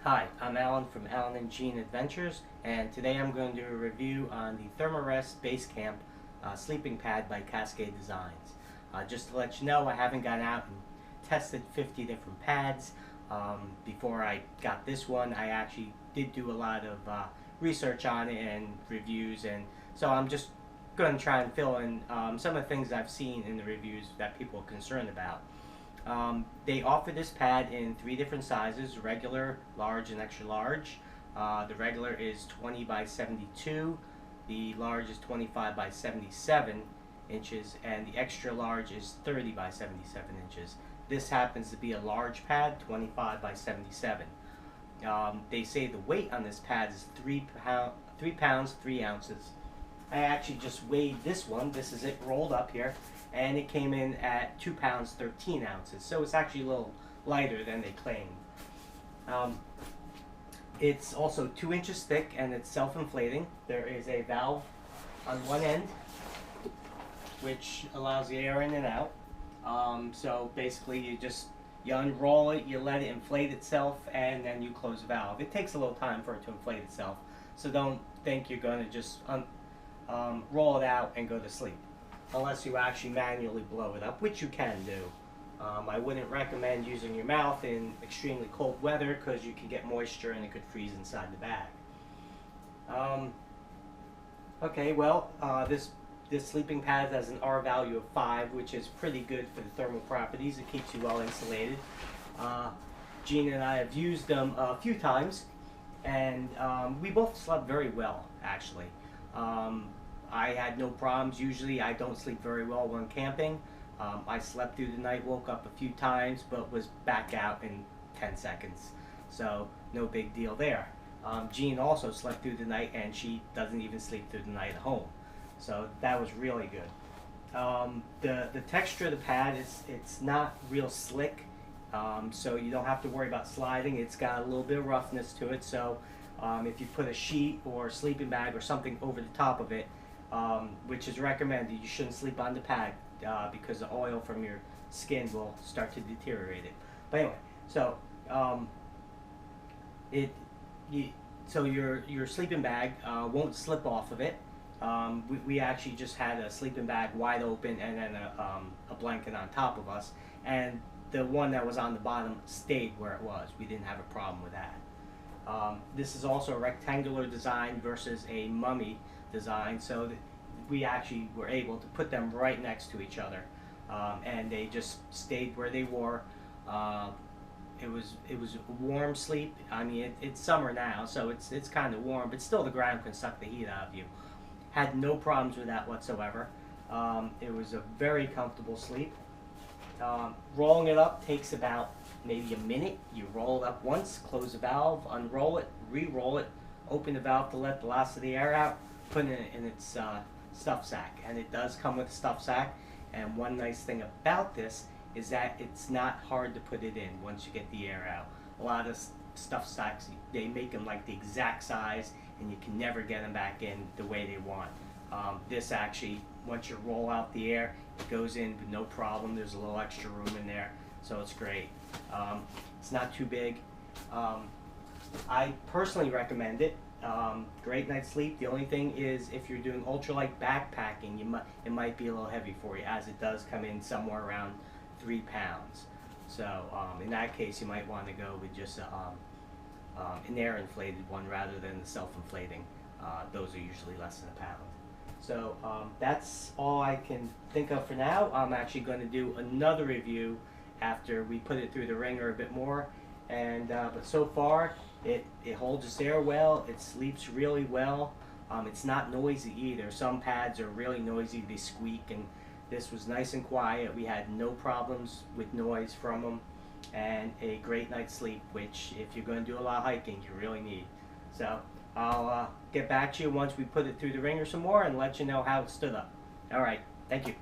Hi, I'm Alan from Alan and Jeanne Adventures, and today I'm going to do a review on the Therm-A-Rest BaseCamp sleeping pad by Cascade Designs. Just to let you know, I haven't gone out and tested 50 different pads. Before I got this one, I actually did do a lot of research on it and reviews, and so I'm just going to try and fill in some of the things I've seen in the reviews that people are concerned about. They offer this pad in 3 different sizes: regular, large, and extra large. The regular is 20 by 72, the large is 25 by 77 inches, and the extra large is 30 by 77 inches. This happens to be a large pad, 25 by 77. They say the weight on this pad is 3 pounds 3 ounces. I actually just weighed this one. This is it rolled up here, and it came in at 2 pounds 13 ounces. So it's actually a little lighter than they claimed. It's also 2 inches thick, and it's self-inflating. There is a valve on one end which allows the air in and out. So basically you unroll it, you let it inflate itself, and then you close the valve. It takes a little time for it to inflate itself, so don't think you're going to just roll it out and go to sleep, unless you actually manually blow it up, which you can do. I wouldn't recommend using your mouth in extremely cold weather because you can get moisture and it could freeze inside the bag. Okay, well, this sleeping pad has an R value of 5, which is pretty good for the thermal properties. It keeps you well insulated. Jeanne and I have used them a few times, and we both slept very well, actually. I had no problems. Usually I don't sleep very well when camping. I slept through the night, woke up a few times, but was back out in 10 seconds. So no big deal there. Jeanne also slept through the night, and she doesn't even sleep through the night at home. So that was really good. The texture of the pad it's not real slick, so you don't have to worry about sliding. It's got a little bit of roughness to it, so if you put a sheet or a sleeping bag or something over the top of it, which is recommended, you shouldn't sleep on the pad because the oil from your skin will start to deteriorate it. But anyway, so your sleeping bag won't slip off of it. We actually just had a sleeping bag wide open and then a blanket on top of us, and the one that was on the bottom stayed where it was. We didn't have a problem with that. This is also a rectangular design versus a mummy design, so that we actually were able to put them right next to each other, and they just stayed where they were. It was a warm sleep. I mean, it's summer now, so it's kind of warm, but still the ground can suck the heat out of you. Had no problems with that whatsoever. It was a very comfortable sleep. Rolling it up takes about maybe a minute. You roll it up once, close the valve, unroll it, re-roll it, open the valve to let the last of the air out, put it in its stuff sack. And it does come with a stuff sack. And one nice thing about this is that it's not hard to put it in once you get the air out. A lot of stuff sacks, they make them like the exact size, and you can never get them back in the way they want. This actually, once you roll out the air, it goes in with no problem. There's a little extra room in there, so it's great. It's not too big. I personally recommend it. Great night's sleep. The only thing is, if you're doing ultralight backpacking, it might be a little heavy for you, as it does come in somewhere around 3 pounds. So in that case, you might want to go with just an air-inflated one rather than the self-inflating. Those are usually less than 1 pound. So that's all I can think of for now. I'm actually going to do another review after we put it through the ringer a bit more. And but so far, it holds its air well. It sleeps really well. It's not noisy either. Some pads are really noisy. They squeak, and this was nice and quiet. We had no problems with noise from them, and a great night's sleep, which if you're going to do a lot of hiking, you really need. So I'll get back to you once we put it through the ringer some more and let you know how it stood up. All right, thank you.